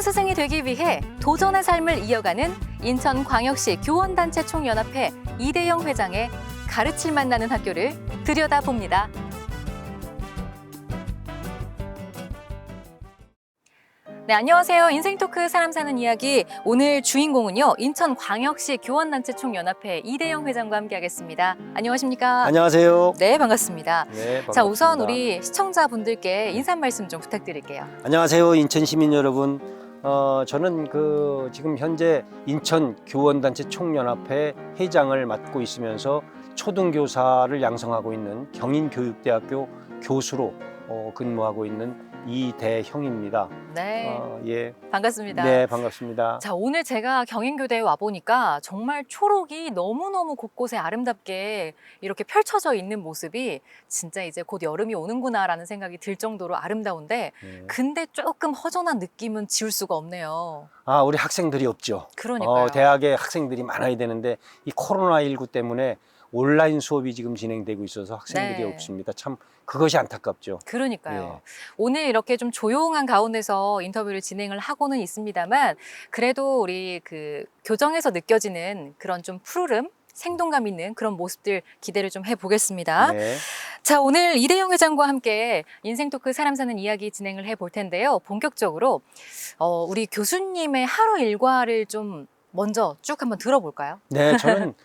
스승이 되기 위해 도전의 삶을 이어가는 인천광역시 교원단체 총연합회 이대영 회장의 가르칠 만나는 학교를 들여다봅니다. 네, 안녕하세요. 인생토크 사람 사는 이야기. 오늘 주인공은요, 인천광역시 교원단체 총연합회 이대영 회장과 함께하겠습니다. 안녕하십니까? 안녕하세요. 네, 반갑습니다. 네, 반갑습니다. 자, 우선 우리 시청자분들께 인사 말씀 좀 부탁드릴게요. 안녕하세요, 인천 시민 여러분. 저는 지금 현재 인천 교원단체 총연합회 회장을 맡고 있으면서 초등교사를 양성하고 있는 경인교육대학교 교수로 근무하고 있는 이대형입니다. 네, 예. 반갑습니다. 네, 반갑습니다. 자, 오늘 제가 경인교대에 와보니까 정말 초록이 너무너무 곳곳에 아름답게 이렇게 펼쳐져 있는 모습이 진짜 이제 곧 여름이 오는구나라는 생각이 들 정도로 아름다운데 네. 근데 조금 허전한 느낌은 지울 수가 없네요. 우리 학생들이 없죠. 그러니까요. 대학에 학생들이 많아야 되는데 이 코로나19 때문에 온라인 수업이 지금 진행되고 있어서 학생들이 네. 없습니다. 참 그것이 안타깝죠. 그러니까요. 예. 오늘 이렇게 좀 조용한 가운데서 인터뷰를 진행을 하고는 있습니다만 그래도 우리 그 교정에서 느껴지는 그런 좀 푸르름, 생동감 있는 그런 모습들 기대를 좀 해보겠습니다. 네. 자, 오늘 이대영 회장과 함께 인생토크 사람 사는 이야기 진행을 해볼 텐데요. 본격적으로 우리 교수님의 하루 일과를 좀 먼저 쭉 한번 들어볼까요? 네, 저는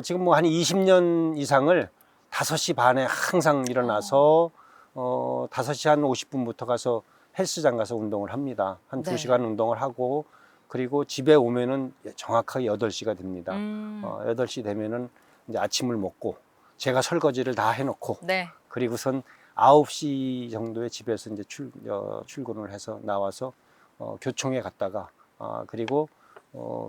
지금 뭐 한 20년 이상을 5시 반에 항상 일어나서 5시 한 50분부터 가서 헬스장 가서 운동을 합니다. 한 네. 2시간 운동을 하고 그리고 집에 오면은 정확하게 8시가 됩니다. 8시 되면은 이제 아침을 먹고 제가 설거지를 다 해놓고 네. 그리고선 9시 정도에 집에서 이제 출근을 해서 나와서 교총에 갔다가 그리고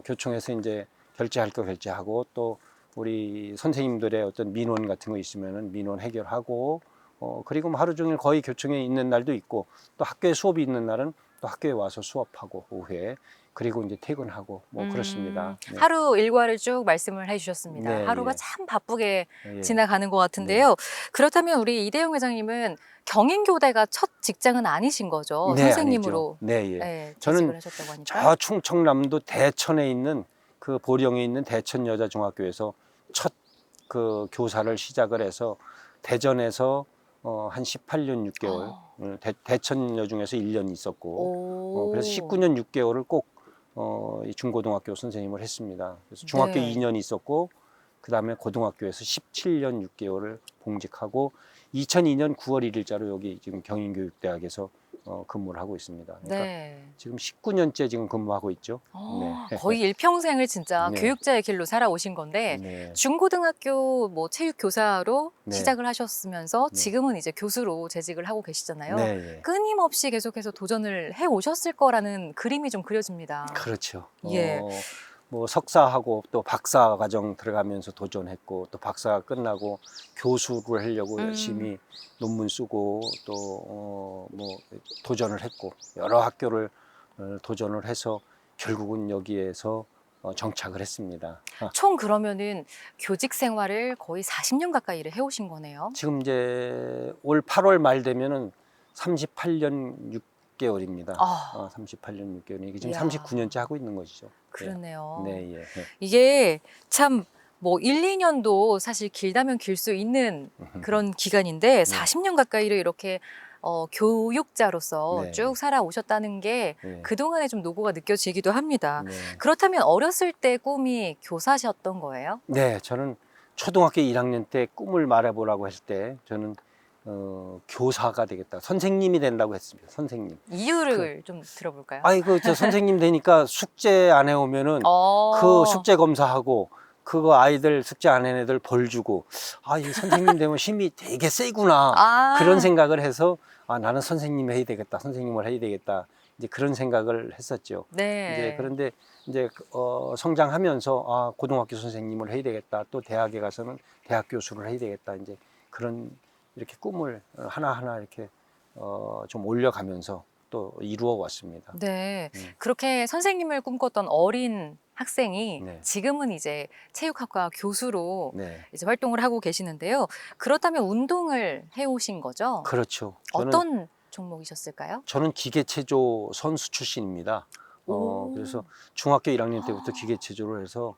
교총에서 이제 결제할 거 결제하고 또 우리 선생님들의 어떤 민원 같은 거 있으면은 민원 해결하고 그리고 뭐 하루 종일 거의 교총에 있는 날도 있고 또 학교에 수업이 있는 날은 또 학교에 와서 수업하고 오후에 그리고 이제 퇴근하고 뭐 그렇습니다. 네. 하루 일과를 쭉 말씀을 해주셨습니다. 네, 하루가 예. 참 바쁘게 예. 지나가는 것 같은데요. 그렇다면 우리 이대영 회장님은 경인교대가 첫 직장은 아니신 거죠? 네, 선생님으로 아니죠. 네, 예. 네, 저는 재직을 하셨다고 하니까. 저 충청남도 대천에 있는 그 보령에 있는 대천여자중학교에서 첫 그 교사를 시작을 해서 대전에서 한 18년 6개월 대천여중에서 1년 있었고 그래서 19년 6개월을 꼭 이 중고등학교 선생님을 했습니다. 그래서 중학교 네. 2년 있었고 그 다음에 고등학교에서 17년 6개월을 봉직하고 2002년 9월 1일자로 여기 지금 경인교육대학에서 근무를 하고 있습니다. 그러니까 네. 지금 19년째 지금 근무하고 있죠. 네. 거의 일평생을 진짜 네. 교육자의 길로 살아오신 건데 네. 중고등학교 뭐 체육교사로 네. 시작을 하셨으면서 네. 지금은 이제 교수로 재직을 하고 계시잖아요. 네. 끊임없이 계속해서 도전을 해 오셨을 거라는 그림이 좀 그려집니다. 그렇죠. 예. 뭐 석사하고 또 박사 과정 들어가면서 도전했고 또 박사가 끝나고 교수를 하려고 열심히 논문 쓰고 또 뭐 도전을 했고 여러 학교를 도전을 해서 결국은 여기에서 정착을 했습니다. 총 그러면은 교직 생활을 거의 40년 가까이를 해오신 거네요. 지금 이제 올 8월 말 되면은 38년 6개월입니다. 38년 6개월. 이게 지금 이야. 39년째 하고 있는 것이죠. 그러네요. 네, 예. 이게 참 뭐 1, 2년도 사실 길다면 길 수 있는 그런 기간인데 40년 가까이를 이렇게 교육자로서 네. 쭉 살아오셨다는 게 네. 그동안의 좀 노고가 느껴지기도 합니다. 네. 그렇다면 어렸을 때 꿈이 교사셨던 거예요? 네, 저는 초등학교 1학년 때 꿈을 말해보라고 했을 때 저는 교사가 되겠다. 선생님이 된다고 했습니다. 선생님. 이유를 좀 들어볼까요? 저 선생님 되니까 숙제 안 해오면은 그 숙제 검사하고 그거 아이들 숙제 안 한 애들 벌 주고 이 선생님 되면 힘이 되게 세구나. 그런 생각을 해서 나는 선생님 해야 되겠다. 선생님을 해야 되겠다. 이제 그런 생각을 했었죠. 네. 이제 그런데 이제 성장하면서 고등학교 선생님을 해야 되겠다. 또 대학에 가서는 대학 교수를 해야 되겠다. 이제 그런 이렇게 꿈을 하나하나 이렇게 좀 올려가면서 또 이루어 왔습니다. 네. 그렇게 선생님을 꿈꿨던 어린 학생이 네. 지금은 이제 체육학과 교수로 네. 이제 활동을 하고 계시는데요. 그렇다면 운동을 해오신 거죠? 그렇죠. 저는 어떤 종목이셨을까요? 저는 기계체조 선수 출신입니다. 오. 그래서 중학교 1학년 때부터 기계체조를 해서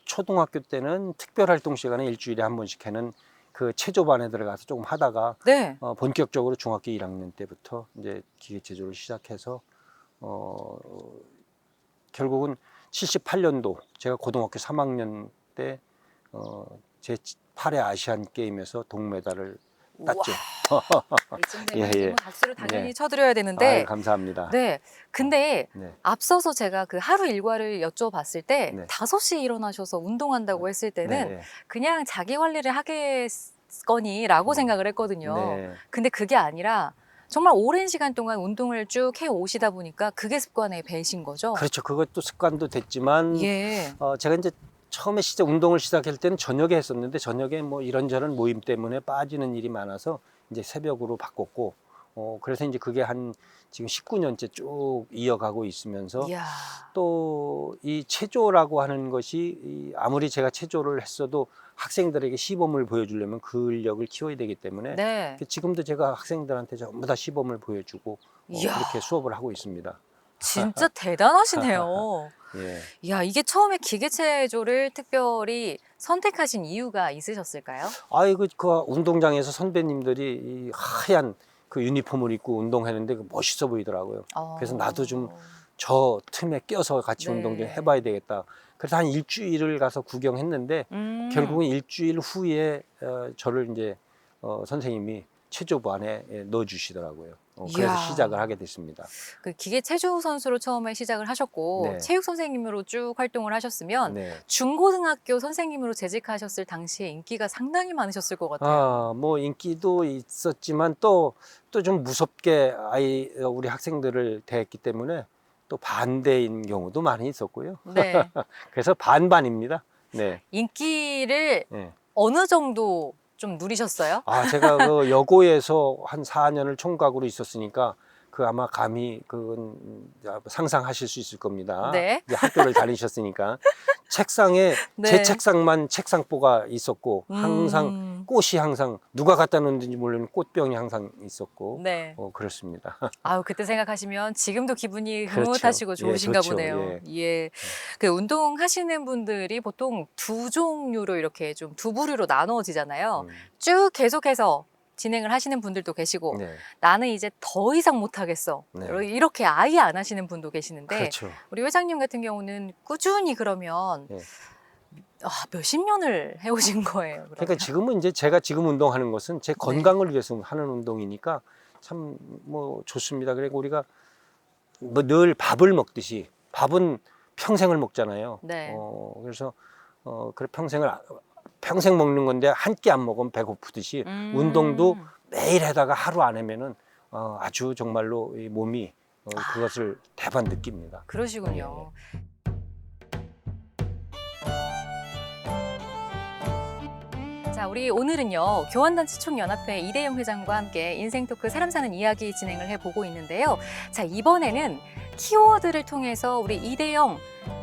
초등학교 때는 특별활동 시간에 일주일에 한 번씩 하는 그 체조반에 들어가서 조금 하다가 네. 본격적으로 중학교 1학년 때부터 이제 기계체조를 시작해서 결국은 78년도 제가 고등학교 3학년 때 제 8회 아시안 게임에서 동메달을 땄죠. 이쯤 예, 되면 예. 박수를 당연히 네. 쳐드려야 되는데 아유, 감사합니다. 네. 근데 네. 앞서서 제가 그 하루 일과를 여쭤봤을 때 네. 5시에 일어나셔서 운동한다고 했을 때는 네. 그냥 자기 관리를 하겠거니라고 생각을 했거든요. 네. 근데 그게 아니라 정말 오랜 시간 동안 운동을 쭉 해 오시다 보니까 그게 습관에 배신 거죠. 그렇죠. 그것도 습관도 됐지만 예. 제가 이제 처음에 운동을 시작할 때는 저녁에 했었는데 저녁에 뭐 이런저런 모임 때문에 빠지는 일이 많아서 이제 새벽으로 바꿨고 그래서 이제 그게 한 지금 19년째 쭉 이어가고 있으면서 이야. 또 이 체조라고 하는 것이 아무리 제가 체조를 했어도 학생들에게 시범을 보여주려면 근력을 키워야 되기 때문에 네. 지금도 제가 학생들한테 전부 다 시범을 보여주고 이야. 그렇게 수업을 하고 있습니다. 진짜 대단하시네요. 예. 이야, 이게 처음에 기계체조를 특별히 선택하신 이유가 있으셨을까요? 아이고 그 운동장에서 선배님들이 이 하얀 그 유니폼을 입고 운동하는데 그 멋있어 보이더라고요. 그래서 나도 좀 저 틈에 껴서 같이 네. 운동 좀 해봐야 되겠다. 그래서 한 일주일을 가서 구경했는데 결국은 일주일 후에 저를 이제 선생님이 체조부 안에 넣어주시더라고요. 그래서 이야. 시작을 하게 됐습니다. 그 기계체조 선수로 처음에 시작을 하셨고 네. 체육 선생님으로 쭉 활동을 하셨으면 네. 중고등학교 선생님으로 재직하셨을 당시에 인기가 상당히 많으셨을 것 같아요. 뭐 인기도 있었지만 또 좀 무섭게 우리 학생들을 대했기 때문에 또 반대인 경우도 많이 있었고요. 네. 그래서 반반입니다. 네. 인기를 네. 어느 정도 좀 누리셨어요? 제가 그 여고에서 한 4년을 총각으로 있었으니까 그 아마 감히 그건 상상하실 수 있을 겁니다. 네. 이제 학교를 다니셨으니까 책상에 네. 제 책상만 책상보가 있었고 항상 꽃이 항상 누가 갖다 놓는지 모르는 꽃병이 항상 있었고 네. 그렇습니다. 아유, 그때 생각하시면 지금도 기분이 그렇죠. 흐뭇하시고 예, 좋으신가 좋죠. 보네요. 예. 그 운동하시는 분들이 보통 두 종류로 이렇게 좀 두 부류로 나누어지잖아요. 쭉 계속해서 진행을 하시는 분들도 계시고 네. 나는 이제 더 이상 못하겠어. 네. 이렇게 아예 안 하시는 분도 계시는데 그렇죠. 우리 회장님 같은 경우는 꾸준히 그러면 예. 몇십 년을 해오신 거예요. 그러면. 그러니까 지금은 이제 제가 지금 운동하는 것은 제 건강을 위해서 하는 운동이니까 참 뭐 좋습니다. 그리고 우리가 뭐 늘 밥을 먹듯이 밥은 평생을 먹잖아요. 네. 그래서 그래 평생 먹는 건데 한 끼 안 먹으면 배고프듯이 운동도 매일 하다가 하루 안 하면은 아주 정말로 이 몸이 그것을 대반 느낍니다. 그러시군요. 자, 우리 오늘은요, 교환단체 총연합회 이대영 회장과 함께 인생 토크 사람 사는 이야기 진행을 해보고 있는데요. 자, 이번에는 키워드를 통해서 우리 이대영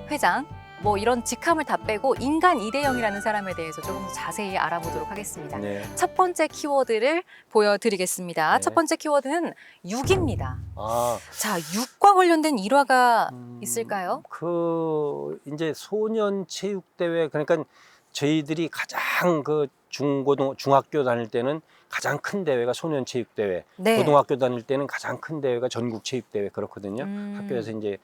회장, 뭐 이런 직함을 다 빼고 인간 이대영이라는 사람에 대해서 조금 자세히 알아보도록 하겠습니다. 네. 첫 번째 키워드를 보여드리겠습니다. 네. 첫 번째 키워드는 육입니다. 아, 자, 육과 관련된 일화가 있을까요? 그 이제 소년 체육 대회 그러니까 저희들이 가장 그 중학교 다닐 때는 가장 큰 대회가 소년 체육 대회, 네. 고등학교 다닐 때는 가장 큰 대회가 전국 체육 대회 그렇거든요. 음. 학교에서 이제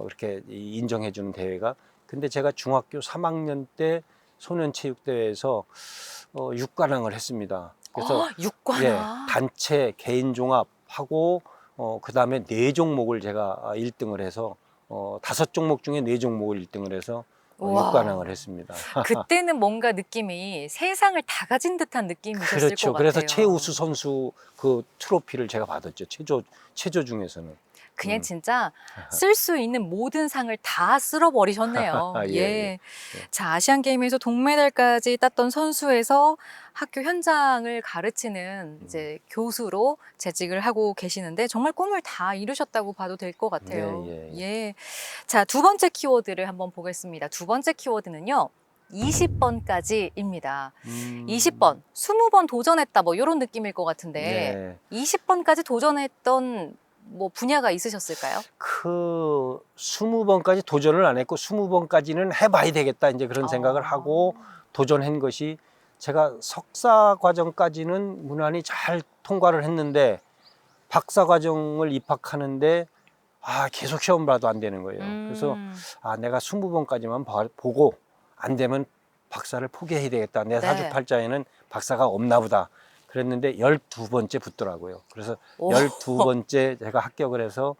이렇게 인정해 주는 대회가. 근데 제가 중학교 3학년 때 소년 체육 대회에서 6관왕을 했습니다. 그래서 육관왕. 예, 단체 개인 종합하고 그다음에 4종목을 제가 1등을 해서 5종목 중에 4종목을 1등을 해서 우와. 6관왕을 했습니다. 그때는 뭔가 느낌이 세상을 다 가진 듯한 느낌이셨을 그렇죠. 것 같아요. 그래서 최우수 선수 그 트로피를 제가 받았죠. 체조 중에서는. 그냥 진짜 쓸 수 있는 모든 상을 다 쓸어버리셨네요. 예, 예. 예. 자, 아시안 게임에서 동메달까지 땄던 선수에서 학교 현장을 가르치는 이제 교수로 재직을 하고 계시는데 정말 꿈을 다 이루셨다고 봐도 될 것 같아요. 예, 예, 예. 자, 두 번째 키워드를 한번 보겠습니다. 두 번째 키워드는요. 20번까지입니다. 20번, 20번 도전했다 뭐 이런 느낌일 것 같은데 네. 20번까지 도전했던 뭐 분야가 있으셨을까요? 그 20번까지 도전을 안 했고 20번까지는 해봐야 되겠다 이제 그런 생각을 하고 도전한 것이 제가 석사 과정까지는 무난히 잘 통과를 했는데 박사 과정을 입학하는데 계속 시험 봐도 안 되는 거예요. 그래서 내가 20번까지만 보고 안 되면 박사를 포기해야 되겠다. 내 네. 사주팔자에는 박사가 없나 보다. 그랬는데 12번째 붙더라고요. 그래서 오. 12번째 제가 합격을 해서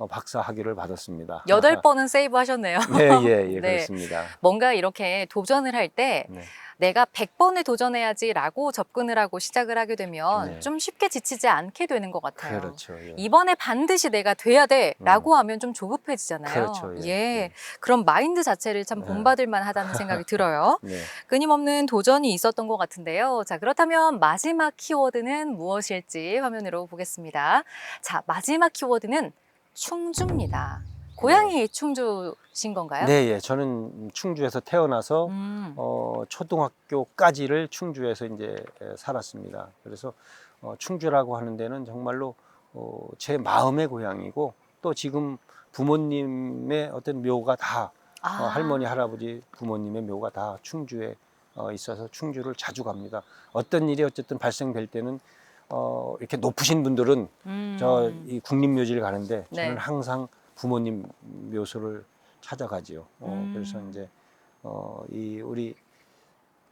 박사 학위를 받았습니다. 8번은 세이브 하셨네요. 네, 예, 예, 네. 그렇습니다. 뭔가 이렇게 도전을 할 때 네. 내가 100번을 도전해야지라고 접근을 하고 시작을 하게 되면 네. 좀 쉽게 지치지 않게 되는 것 같아요. 그렇죠. 예. 이번에 반드시 내가 돼야 돼라고 하면 좀 조급해지잖아요. 그렇죠. 예. 그런 마인드 자체를 참 네. 본받을 만하다는 생각이 들어요. 네. 끊임없는 도전이 있었던 것 같은데요. 자, 그렇다면 마지막 키워드는 무엇일지 화면으로 보겠습니다. 자, 마지막 키워드는 충주입니다. 고향이 충주신 건가요? 네, 예. 저는 충주에서 태어나서 초등학교까지를 충주에서 이제 살았습니다. 그래서 충주라고 하는 데는 정말로 제 마음의 고향이고 또 지금 부모님의 어떤 묘가 다 할머니, 할아버지, 부모님의 묘가 다 충주에 있어서 충주를 자주 갑니다. 어떤 일이 어쨌든 발생될 때는 이렇게 높으신 분들은 저 이 국립묘지를 가는데 저는 네. 항상 부모님 묘소를 찾아가지요. 그래서 이제 이 우리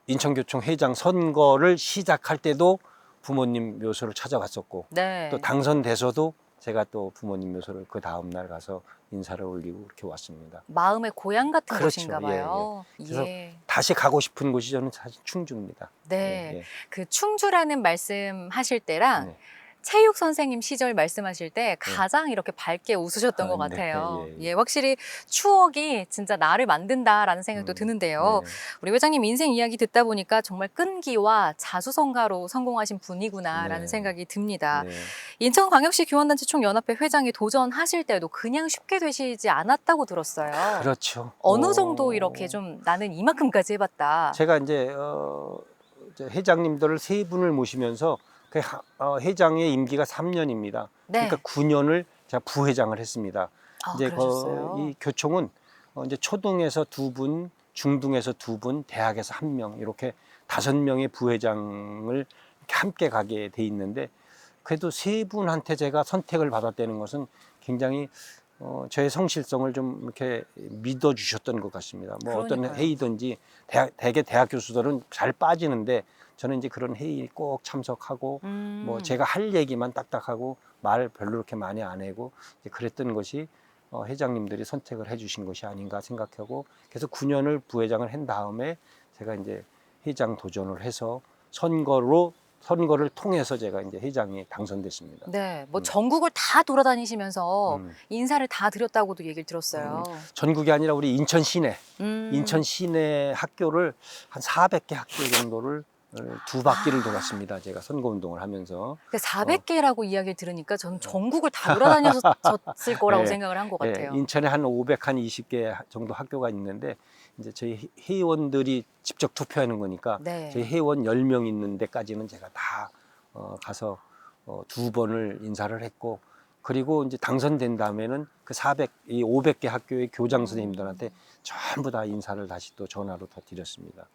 인천교총 회장 선거를 시작할 때도 부모님 묘소를 찾아갔었고 네. 또 당선돼서도 제가 또 부모님 묘소를 그 다음 날 가서 인사를 올리고 그렇게 왔습니다. 마음의 고향 같은 그렇죠. 곳인가 봐요. 그래서 다시 가고 싶은 곳이 저는 사실 충주입니다. 네. 예. 그 충주라는 말씀 하실 때랑 네. 체육 선생님 시절 말씀하실 때 가장 이렇게 밝게 웃으셨던 것 네. 같아요. 예. 확실히 추억이 진짜 나를 만든다라는 생각도 드는데요. 네. 우리 회장님 인생 이야기 듣다 보니까 정말 끈기와 자수성가로 성공하신 분이구나라는 네. 생각이 듭니다. 네. 인천광역시 교원단체 총연합회 회장에 도전하실 때도 그냥 쉽게 되시지 않았다고 들었어요. 그렇죠. 어느 정도 이렇게 좀 나는 이만큼까지 해봤다. 제가 이제 회장님들을 세 분을 모시면서 회장의 임기가 3년입니다. 네. 그러니까 9년을 제가 부회장을 했습니다. 이제 그러셨어요. 이 교총은 이제 초등에서 2분, 중등에서 2분, 대학에서 1명 이렇게 5명의 부회장을 이렇게 함께 가게 돼 있는데 그래도 세 분한테 제가 선택을 받았다는 것은 굉장히 저의 성실성을 좀 이렇게 믿어주셨던 것 같습니다. 뭐 그러니까요. 어떤 회의든지 대개 대학 교수들은 잘 빠지는데 저는 이제 그런 회의 꼭 참석하고 뭐 제가 할 얘기만 딱딱하고 말 별로 그렇게 많이 안 하고 이제 그랬던 것이 회장님들이 선택을 해주신 것이 아닌가 생각하고 그래서 9년을 부회장을 한 다음에 제가 이제 회장 도전을 해서 선거를 통해서 제가 이제 회장이 당선됐습니다. 네, 뭐 전국을 다 돌아다니시면서 음. 인사를 다 드렸다고도 얘기를 들었어요. 전국이 아니라 우리 인천 시내 음. 인천 시내 학교를 한 400개 학교 정도를 2바퀴를 돌았습니다. 제가 선거운동을 하면서. 400개라고 이야기를 들으니까 저는 전국을 다 돌아다녔을 거라고 네. 생각을 한 것 같아요. 인천에 한 520개 정도 학교가 있는데 이제 저희 회원들이 직접 투표하는 거니까 네. 저희 회원 10명 있는 데까지는 제가 다 가서 2번을 인사를 했고 그리고 이제 당선된 다음에는 그 500개 학교의 교장 선생님들한테 전부 다 인사를 다시 또 전화로 더 드렸습니다.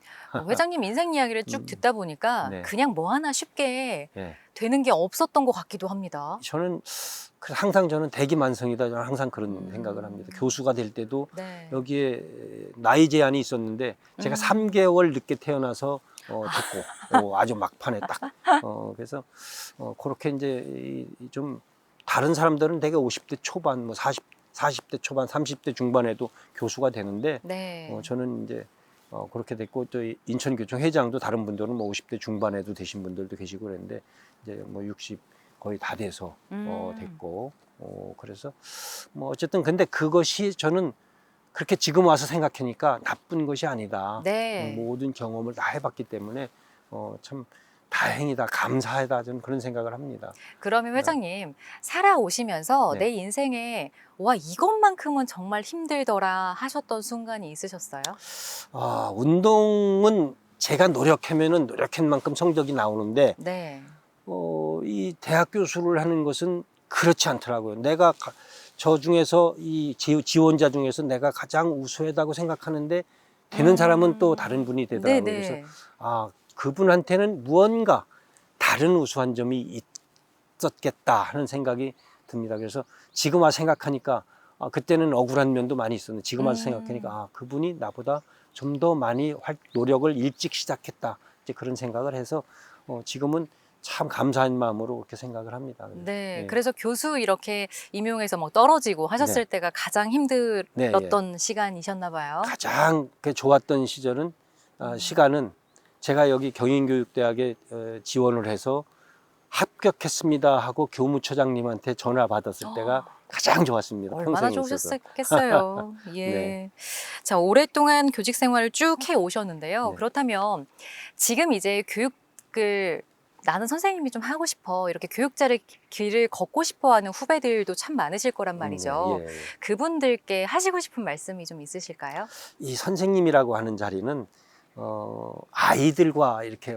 회장님 인생 이야기를 쭉 듣다 보니까 네. 그냥 뭐 하나 쉽게 예. 되는 게 없었던 것 같기도 합니다. 저는 항상 대기만성이다. 저는 항상 그런 생각을 합니다. 교수가 될 때도 네. 여기에 나이 제한이 있었는데 제가 3개월 늦게 태어나서 됐고 아주 막판에 딱 그래서 그렇게 이제 좀 다른 사람들은 되게 50대 초반 뭐 40대 초반 30대 중반에도 교수가 되는데 네. 저는 이제 그렇게 됐고 또 인천교총 회장도 다른 분들은 뭐 50대 중반에도 되신 분들도 계시고 그랬는데 이제 뭐 60 거의 다 돼서 됐고 그래서 뭐 어쨌든 근데 그것이 저는 그렇게 지금 와서 생각하니까 나쁜 것이 아니다. 네. 모든 경험을 다 해봤기 때문에 참 다행이다, 감사하다, 저는 그런 생각을 합니다. 그러면 회장님, 살아오시면서 네. 내 인생에 와, 이것만큼은 정말 힘들더라 하셨던 순간이 있으셨어요? 운동은 제가 노력하면은 노력한 만큼 성적이 나오는데, 네. 이 대학 교수를 하는 것은 그렇지 않더라고요. 저 중에서 지원자 중에서 내가 가장 우수하다고 생각하는데 되는 사람은 또 다른 분이 되더라고요. 그래서 네네. 그분한테는 무언가 다른 우수한 점이 있었겠다 하는 생각이 듭니다. 그래서 지금 와서 생각하니까 그때는 억울한 면도 많이 있었는데 지금 와서 생각하니까 그분이 나보다 좀 더 많이 노력을 일찍 시작했다, 이제 그런 생각을 해서 지금은 참 감사한 마음으로 그렇게 생각을 합니다. 네. 예. 그래서 교수 이렇게 임용해서 뭐 떨어지고 하셨을 네. 때가 가장 네, 예. 힘들었던 시간이셨나 봐요. 가장 좋았던 시간은 제가 여기 경인교육대학에 지원을 해서 합격했습니다 하고 교무처장님한테 전화 받았을 때가 가장 좋았습니다. 얼마나 평생에 있어서. 좋으셨겠어요. 예. 네. 자, 오랫동안 교직 생활을 쭉 해 오셨는데요. 네. 그렇다면 지금 이제 교육을 나는 선생님이 좀 하고 싶어, 이렇게 교육자를 길을 걷고 싶어 하는 후배들도 참 많으실 거란 말이죠. 예, 예. 그분들께 하시고 싶은 말씀이 좀 있으실까요? 이 선생님이라고 하는 자리는 아이들과 이렇게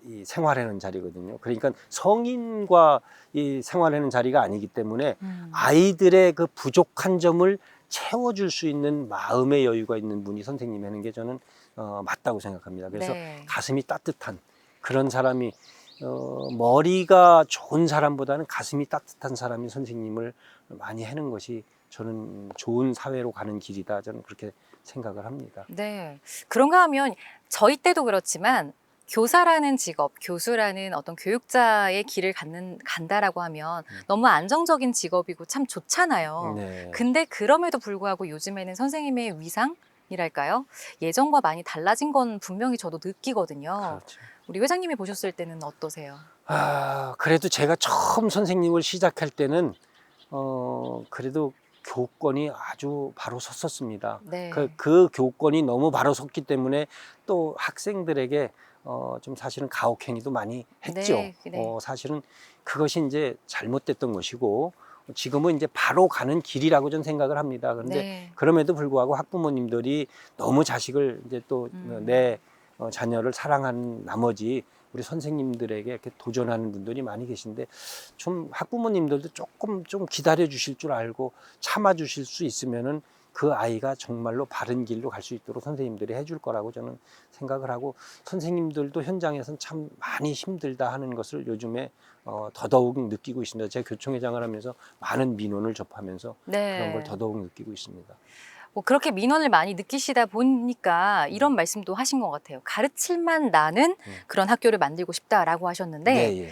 이 생활하는 자리거든요. 그러니까 성인과 이 생활하는 자리가 아니기 때문에 아이들의 그 부족한 점을 채워줄 수 있는 마음의 여유가 있는 분이 선생님 하는 게 저는 맞다고 생각합니다. 그래서 네. 가슴이 따뜻한 그런 사람이, 머리가 좋은 사람보다는 가슴이 따뜻한 사람이 선생님을 많이 하는 것이 저는 좋은 사회로 가는 길이다, 저는 그렇게 생각을 합니다. 네. 그런가 하면 저희 때도 그렇지만 교사라는 직업, 교수라는 어떤 교육자의 길을 간다라고 하면 너무 안정적인 직업이고 참 좋잖아요. 네. 근데 그럼에도 불구하고 요즘에는 선생님의 위상이랄까요? 예전과 많이 달라진 건 분명히 저도 느끼거든요. 그렇죠. 우리 회장님이 보셨을 때는 어떠세요? 그래도 제가 처음 선생님을 시작할 때는 그래도 교권이 아주 바로 섰었습니다. 네. 그 교권이 너무 바로 섰기 때문에 또 학생들에게 좀 사실은 가혹행위도 많이 했죠. 네, 네. 사실은 그것이 이제 잘못됐던 것이고 지금은 이제 바로 가는 길이라고 저는 생각을 합니다. 그런데 네. 그럼에도 불구하고 학부모님들이 너무 자식을 이제 또 내 자녀를 사랑하는 나머지 우리 선생님들에게 이렇게 도전하는 분들이 많이 계신데, 좀 학부모님들도 조금 좀 기다려 주실 줄 알고 참아 주실 수 있으면은 그 아이가 정말로 바른 길로 갈 수 있도록 선생님들이 해줄 거라고 저는 생각을 하고, 선생님들도 현장에서는 참 많이 힘들다 하는 것을 요즘에 더더욱 느끼고 있습니다. 제가 교총회장을 하면서 많은 민원을 접하면서 네. 그런 걸 더더욱 느끼고 있습니다. 뭐 그렇게 민원을 많이 느끼시다 보니까 이런 말씀도 하신 것 같아요. 가르칠만 나는 그런 학교를 만들고 싶다라고 하셨는데, 네, 예.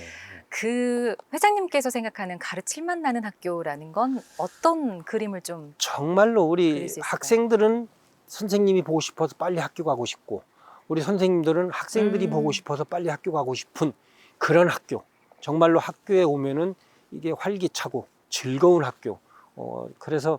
그 회장님께서 생각하는 가르칠만 나는 학교라는 건 어떤 그림을 좀 정말로 그릴 우리 수 있을까요? 학생들은 선생님이 보고 싶어서 빨리 학교 가고 싶고, 우리 선생님들은 학생들이 보고 싶어서 빨리 학교 가고 싶은 그런 학교, 정말로 학교에 오면은 이게 활기차고 즐거운 학교, 그래서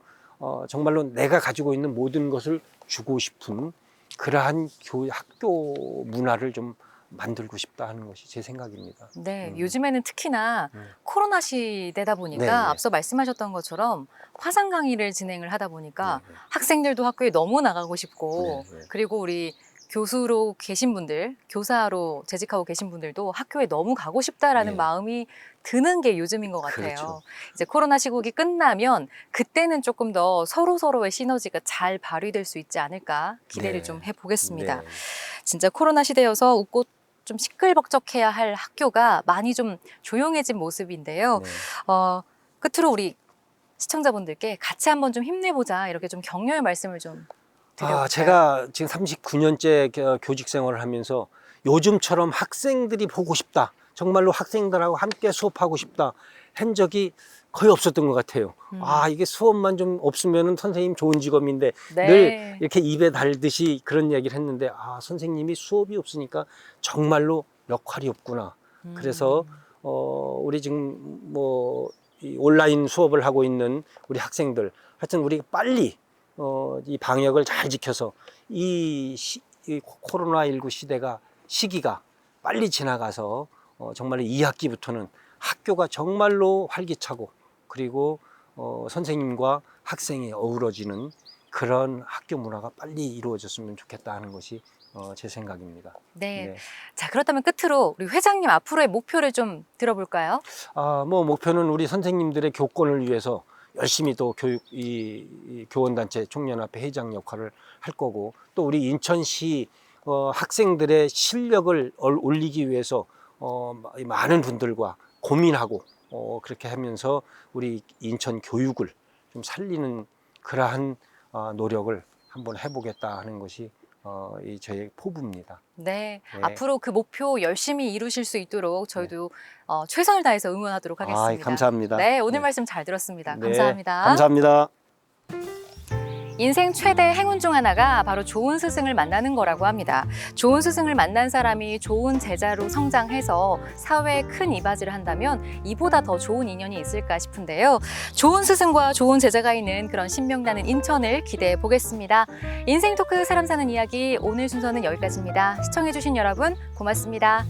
정말로 내가 가지고 있는 모든 것을 주고 싶은 그러한 학교 문화를 좀 만들고 싶다 하는 것이 제 생각입니다. 네, 요즘에는 특히나 코로나 시대다 보니까 네, 네. 앞서 말씀하셨던 것처럼 화상 강의를 진행을 하다 보니까 네, 네. 학생들도 학교에 너무 나가고 싶고, 네, 네. 그리고 우리 교수로 계신 분들, 교사로 재직하고 계신 분들도 학교에 너무 가고 싶다라는 네. 마음이 드는 게 요즘인 것 같아요. 그렇죠. 이제 코로나 시국이 끝나면 그때는 조금 더 서로서로의 시너지가 잘 발휘될 수 있지 않을까 기대를 네. 좀 해보겠습니다. 네. 진짜 코로나 시대여서 웃고 좀 시끌벅적해야 할 학교가 많이 좀 조용해진 모습인데요. 네. 끝으로 우리 시청자분들께 같이 한번 좀 힘내보자, 이렇게 좀 격려의 말씀을 좀 드려볼까요? 제가 지금 39년째 교직 생활을 하면서 요즘처럼 학생들이 보고 싶다, 정말로 학생들하고 함께 수업하고 싶다 한 적이 거의 없었던 것 같아요. 이게 수업만 좀 없으면 선생님 좋은 직업인데 네. 늘 이렇게 입에 달듯이 그런 얘기를 했는데, 선생님이 수업이 없으니까 정말로 역할이 없구나. 그래서 우리 지금 이 온라인 수업을 하고 있는 우리 학생들, 하여튼 우리가 빨리 이 방역을 잘 지켜서 이 코로나19 시기가 빨리 지나가서 정말 2학기부터는 학교가 정말로 활기차고 그리고 선생님과 학생이 어우러지는 그런 학교 문화가 빨리 이루어졌으면 좋겠다 하는 것이 제 생각입니다. 네. 네. 자, 그렇다면 끝으로 우리 회장님 앞으로의 목표를 좀 들어볼까요? 뭐 목표는 우리 선생님들의 교권을 위해서 열심히 또 이 교원단체 총연합회 회장 역할을 할 거고 또 우리 인천시 학생들의 실력을 올리기 위해서 많은 분들과 고민하고 그렇게 하면서 우리 인천 교육을 좀 살리는 그러한 노력을 한번 해보겠다 하는 것이 이 저의 포부입니다. 네. 네. 앞으로 그 목표 열심히 이루실 수 있도록 저희도 최선을 다해서 응원하도록 하겠습니다. 감사합니다. 네, 오늘 네. 말씀 잘 들었습니다. 네, 감사합니다. 감사합니다. 인생 최대 행운 중 하나가 바로 좋은 스승을 만나는 거라고 합니다. 좋은 스승을 만난 사람이 좋은 제자로 성장해서 사회에 큰 이바지를 한다면 이보다 더 좋은 인연이 있을까 싶은데요. 좋은 스승과 좋은 제자가 있는 그런 신명나는 인천을 기대해 보겠습니다. 인생 토크 사람 사는 이야기 오늘 순서는 여기까지입니다. 시청해주신 여러분 고맙습니다.